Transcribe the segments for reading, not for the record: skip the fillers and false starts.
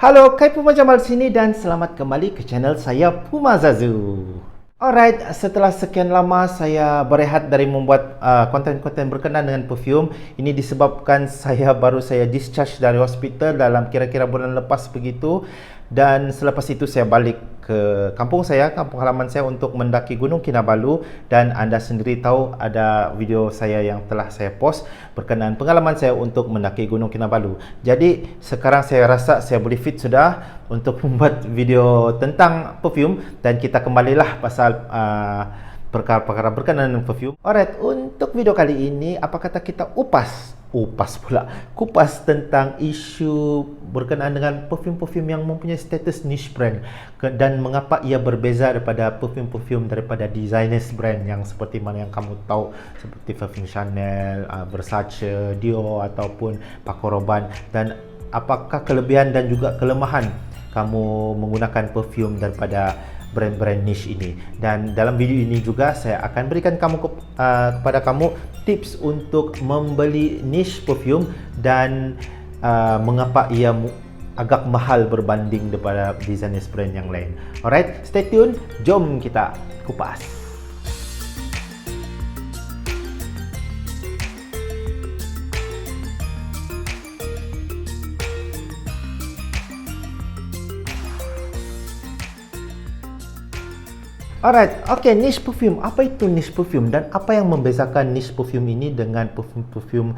Halo, Kai Puma Jamal sini dan selamat kembali ke channel saya Puma Zazu. Alright, setelah sekian lama saya berehat dari membuat konten-konten berkenaan dengan perfume. Ini disebabkan baru saya discharge dari hospital dalam kira-kira bulan lepas begitu. Dan selepas itu saya balik ke kampung halaman saya untuk mendaki Gunung Kinabalu. Dan anda sendiri tahu ada video saya yang telah saya post berkenaan pengalaman saya untuk mendaki Gunung Kinabalu. Jadi sekarang saya rasa saya boleh fit sudah untuk membuat video tentang perfume. Dan kita kembalilah pasal perkara-perkara berkenaan dengan perfume. Alright, untuk video kali ini apa kata kita kupas tentang isu berkenaan dengan perfume-perfume yang mempunyai status niche brand dan mengapa ia berbeza daripada perfume-perfume daripada designers brand yang seperti mana yang kamu tahu, seperti perfume Chanel, Versace, Dior ataupun Paco Rabanne, dan apakah kelebihan dan juga kelemahan kamu menggunakan perfume daripada brand-brand niche ini. Dan dalam video ini juga saya akan berikan kepada kamu tips untuk membeli niche perfume dan mengapa ia agak mahal berbanding daripada designers brand yang lain. Alright, stay tune, jom kita kupas. Alright, okay, niche perfume. Apa itu niche perfume dan apa yang membezakan niche perfume ini dengan perfume-perfume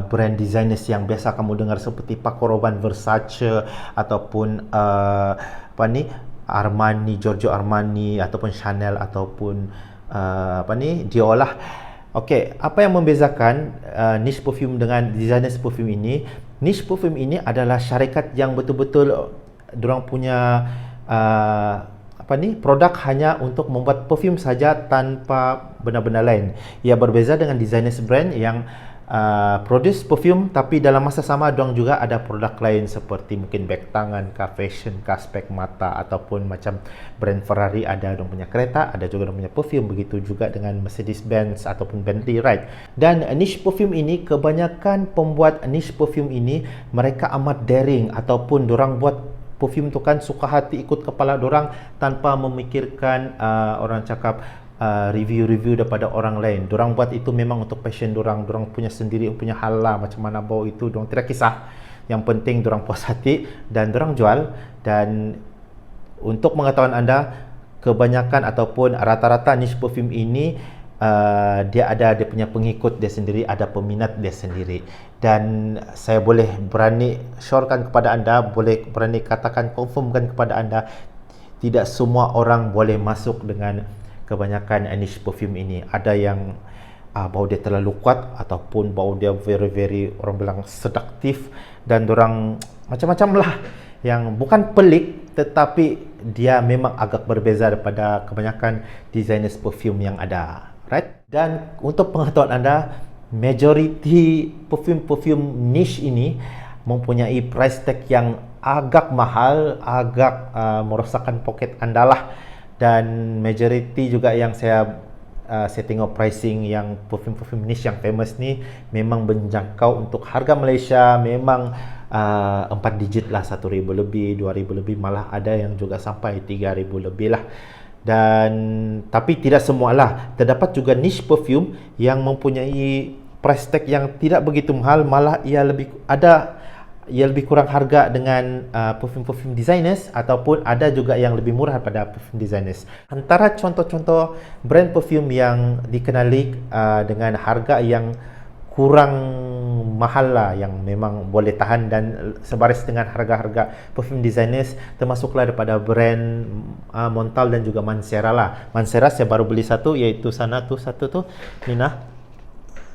brand designers yang biasa kamu dengar seperti Paco Rabanne, Versace ataupun Armani, Giorgio Armani ataupun Chanel ataupun Dior lah. Okay, apa yang membezakan niche perfume dengan designers perfume ini? Niche perfume ini adalah syarikat yang betul-betul dorang punya produk hanya untuk membuat perfume saja tanpa benda-benda lain. Ia berbeza dengan designers brand yang produce perfume tapi dalam masa sama diorang juga ada produk lain seperti mungkin beg tangan, fashion, spek mata ataupun macam brand Ferrari ada diorang punya kereta, ada juga diorang punya perfume. Begitu juga dengan Mercedes-Benz ataupun Bentley, right? Dan niche perfume ini, kebanyakan pembuat niche perfume ini mereka amat daring ataupun diorang buat perfume tu kan suka hati ikut kepala dorang tanpa memikirkan orang cakap review-review daripada orang lain. Dorang buat itu memang untuk passion dorang punya sendiri, punya hal lah macam mana bau itu dorang tidak kisah. Yang penting dorang puas hati dan dorang jual. Dan untuk pengetahuan anda, kebanyakan ataupun rata-rata niche perfume ini dia punya pengikut dia sendiri, ada peminat dia sendiri. Dan saya boleh berani syorkan kepada anda, boleh berani katakan, confirmkan kepada anda, tidak semua orang boleh masuk dengan kebanyakan niche perfume ini. Ada yang bau dia terlalu kuat ataupun bau dia very orang bilang seduktif, dan dorang macam-macam lah yang bukan pelik tetapi dia memang agak berbeza daripada kebanyakan designers perfume yang ada, right? Dan untuk pengetahuan anda, majority perfume niche ini mempunyai price tag yang agak mahal, agak merosakkan poket anda lah. Dan majority juga yang saya tengok pricing yang perfume niche yang famous ni memang menjangkau untuk harga Malaysia memang 4 digit lah, 1,000 lebih, 2,000 lebih, malah ada yang juga sampai 3,000 lebih lah. Dan tapi tidak semualah, terdapat juga niche perfume yang mempunyai price tag yang tidak begitu mahal, malah ia lebih kurang harga dengan perfume designers, ataupun ada juga yang lebih murah daripada perfume designers. Antara contoh-contoh brand perfume yang dikenali dengan harga yang kurang mahal lah, yang memang boleh tahan dan sebaris dengan harga-harga perfume designers, termasuklah daripada brand Montal dan juga Mancera lah. Mancera saya baru beli satu, iaitu satu tu Nina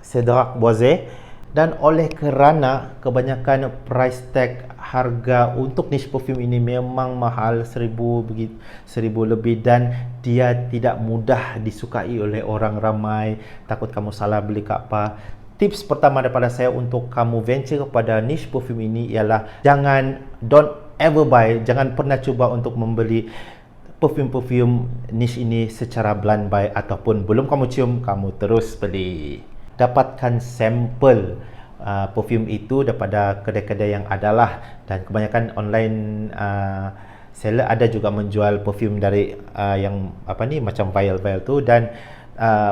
Cedric Boise. Dan oleh kerana kebanyakan price tag harga untuk niche perfume ini memang mahal, 1,000 lebih, dan dia tidak mudah disukai oleh orang ramai, takut kamu salah beli ke apa. Tips pertama daripada saya untuk kamu venture kepada niche perfume ini ialah don't ever buy, jangan pernah cuba untuk membeli perfume niche ini secara blind buy, ataupun belum kamu cium kamu terus beli. Dapatkan sampel perfume itu daripada kedai-kedai yang adalah, dan kebanyakan online seller ada juga menjual perfume dari yang macam vial-vial tu. Dan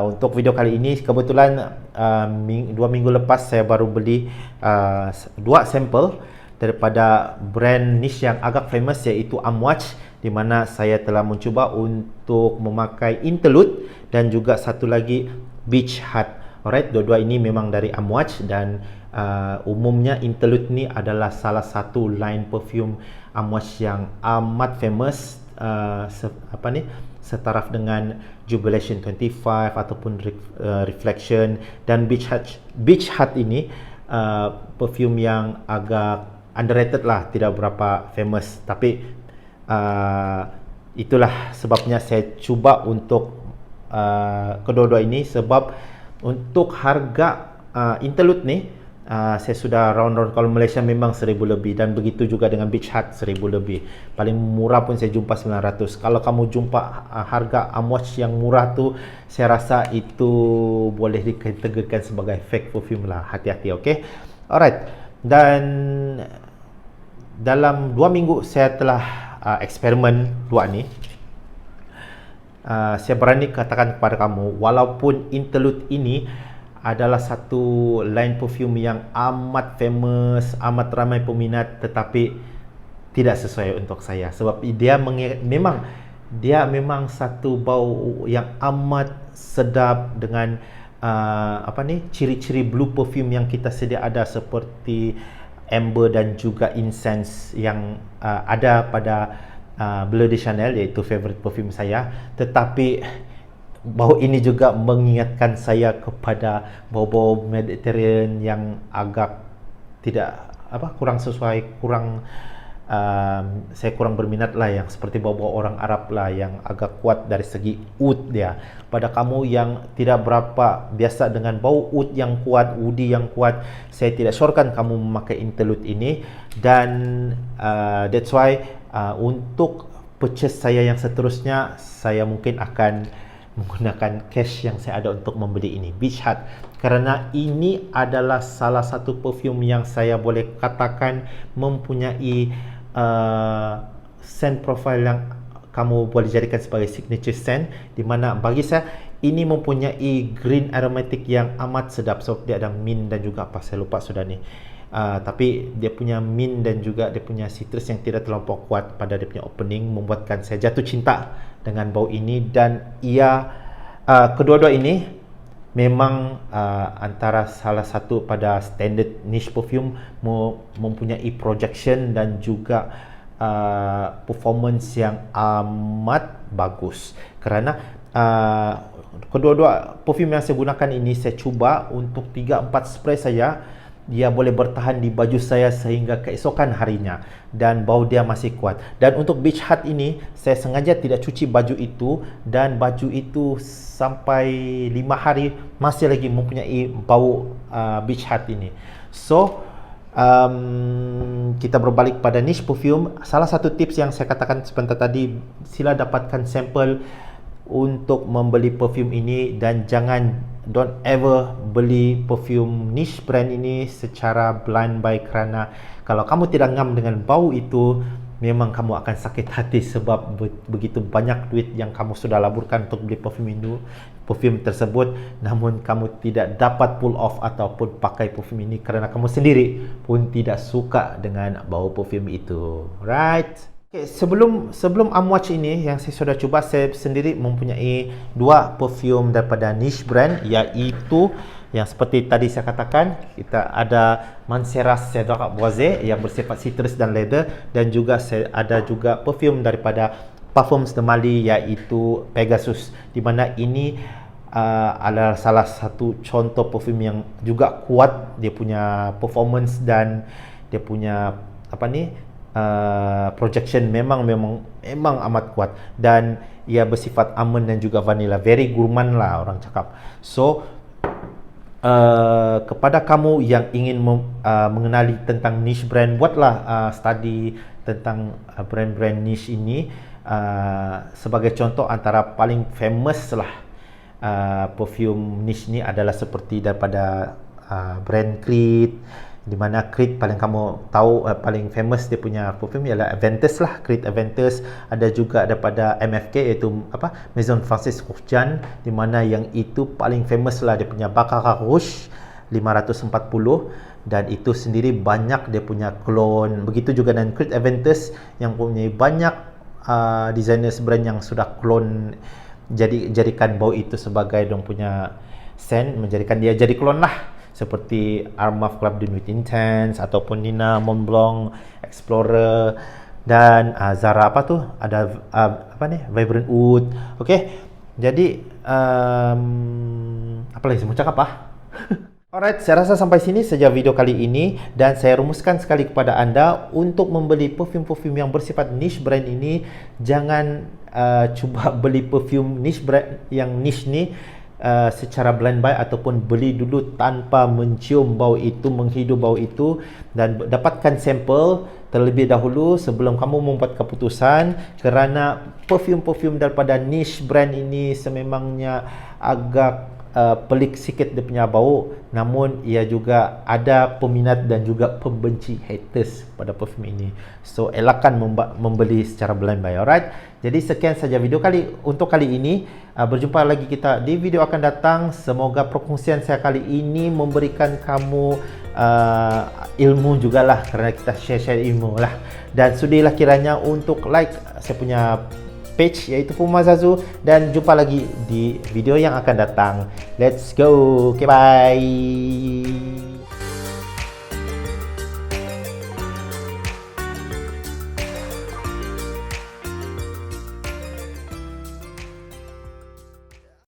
untuk video kali ini kebetulan 2 minggu lepas saya baru beli 2 sampel daripada brand niche yang agak famous, iaitu Amouage, di mana saya telah mencuba untuk memakai Interlude dan juga satu lagi Beach Hut. Alright, dua-dua ini memang dari Amouage, dan umumnya Interlude ni adalah salah satu line perfume Amouage yang amat famous, setaraf dengan Jubilation 25 ataupun Reflection. Dan Beach Hut ini perfume yang agak underrated lah, tidak berapa famous, tapi itulah sebabnya saya cuba untuk kedua-dua ini. Sebab untuk harga Interlude ni saya sudah round-round, kalau Malaysia memang 1,000 lebih, dan begitu juga dengan Beach Hut 1,000 lebih. Paling murah pun saya jumpa 900. Kalau kamu jumpa harga Amouage yang murah tu, saya rasa itu boleh dikategorikan sebagai fake perfume lah. Hati-hati, okay? Alright. Dan dalam 2 minggu saya telah eksperimen dua ni. Saya berani katakan kepada kamu, walaupun Interlude ini adalah satu line perfume yang amat famous, amat ramai peminat, tetapi tidak sesuai untuk saya. Sebab dia memang satu bau yang amat sedap dengan ciri-ciri blue perfume yang kita sedia ada, seperti amber dan juga incense yang ada pada Bleu de Chanel, iaitu favorite perfume saya. Tetapi bau ini juga mengingatkan saya kepada bau-bau Mediterranean yang agak tidak kurang sesuai, saya kurang berminat lah, yang seperti bau-bau orang Arab lah, yang agak kuat dari segi oud dia. Pada kamu yang tidak berapa biasa dengan bau oud yang kuat, woody yang kuat, saya tidak syorkan kamu memakai Interlude ini. Dan that's why untuk purchase saya yang seterusnya, saya mungkin akan menggunakan cash yang saya ada untuk membeli ini, Beach Hut, kerana ini adalah salah satu perfume yang saya boleh katakan mempunyai scent profile yang kamu boleh jadikan sebagai signature scent, di mana bagi saya ini mempunyai green aromatic yang amat sedap. So dia ada mint dan juga apa, saya lupa sudah ni. Tapi dia punya mint dan juga dia punya citrus yang tidak terlampau kuat pada dia punya opening membuatkan saya jatuh cinta dengan bau ini. Dan kedua-dua ini memang antara salah satu pada standard niche perfume, mempunyai projection dan juga performance yang amat bagus. Kerana kedua-dua perfume yang saya gunakan ini, saya cuba untuk 3-4 spray saya, dia boleh bertahan di baju saya sehingga keesokan harinya, dan bau dia masih kuat. Dan untuk Beach Hut ini, saya sengaja tidak cuci baju itu, dan baju itu sampai 5 hari masih lagi mempunyai bau Beach Hut ini. So kita berbalik pada niche perfume. Salah satu tips yang saya katakan sebentar tadi, sila dapatkan sampel untuk membeli perfume ini, dan don't ever beli perfume niche brand ini secara blind buy, kerana kalau kamu tidak ngam dengan bau itu, memang kamu akan sakit hati, sebab begitu banyak duit yang kamu sudah laburkan untuk beli perfume tersebut, namun kamu tidak dapat pull off ataupun pakai perfume ini kerana kamu sendiri pun tidak suka dengan bau perfume itu. Right? Okay, sebelum Amouage ini yang saya sudah cuba, saya sendiri mempunyai 2 perfume daripada niche brand, iaitu yang seperti tadi saya katakan, kita ada Mancera Cedar Boise yang bersifat citrus dan leather, dan juga ada juga perfume daripada Parfums de Mali, iaitu Pegasus, di mana ini adalah salah satu contoh perfume yang juga kuat, dia punya performance dan dia punya projection memang amat kuat, dan ia bersifat almond dan juga vanilla, very gourmand lah orang cakap. So kepada kamu yang ingin mengenali tentang niche brand, buatlah study tentang brand-brand niche ini. Sebagai contoh, antara paling famous lah perfume niche ni adalah seperti daripada brand Creed, di mana Creed paling kamu tahu paling famous dia punya perfume ialah Aventus lah, Creed Aventus. Ada juga daripada MFK iaitu Maison Francis Kurkdjian, di mana yang itu paling famous lah dia punya Baccarat Rouge 540, dan itu sendiri banyak dia punya clone. Begitu juga dengan Creed Aventus yang punya banyak designers brand yang sudah clone, jadikan bau itu sebagai dong punya scent, menjadikan dia jadi clone lah, seperti Armaf Club de Nuit Intense ataupun Nina Montblanc Explorer, dan Zara ada Vibrant Oud. Okey, jadi apa lagi saya mau cakap Alright, saya rasa sampai sini saja video kali ini, dan saya rumuskan sekali kepada anda untuk membeli perfume-perfume yang bersifat niche brand ini, jangan cuba beli perfume niche brand yang niche ni secara blind buy, ataupun beli dulu tanpa mencium bau itu, menghidup bau itu, dan dapatkan sampel terlebih dahulu sebelum kamu membuat keputusan, kerana perfume-perfume daripada niche brand ini sememangnya agak pelik sikit dia punya bau, namun ia juga ada peminat dan juga pembenci, haters pada perfume ini. So elakkan membeli secara blind buy. Alright, jadi sekian saja video untuk kali ini. Berjumpa lagi kita di video akan datang. Semoga perkongsian saya kali ini memberikan kamu ilmu jugalah, kerana kita share ilmu lah. Dan sudilah kiranya untuk like saya punya page iaitu Puma Zazu, dan jumpa lagi di video yang akan datang. Let's go. Okay, bye.